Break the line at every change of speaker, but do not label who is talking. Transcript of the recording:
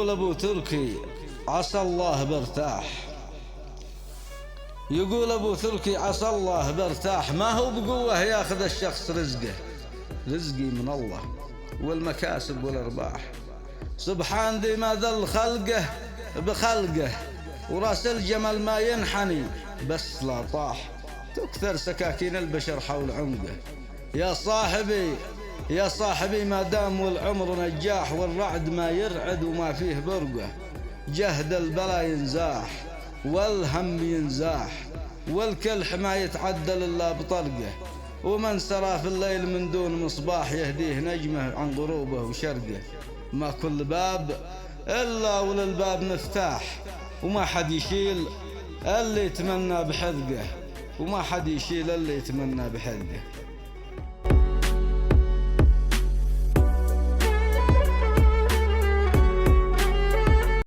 يقول ابو تركي عسى الله برتاح، يقول ابو تركي عسى الله برتاح، ما هو بقوه ياخذ الشخص رزقه، رزقي من الله والمكاسب والارباح. سبحان ذي ما ذل خلقه بخلقه، وراس الجمل ما ينحني بس لا طاح، تكثر سكاكين البشر حول عنقه. يا صاحبي يا صاحبي ما دام والعمر نجاح، والرعد ما يرعد وما فيه برقه، جهد البلا ينزاح والهم ينزاح، والكلح ما يتعدل الا بطرقه، ومن سرى في الليل من دون مصباح يهديه نجمه عن غروبه وشرقه. ما كل باب الا وللباب مفتاح، وما حد يشيل اللي يتمنى بحذقه، وما حد يشيل اللي يتمنى بحذقه.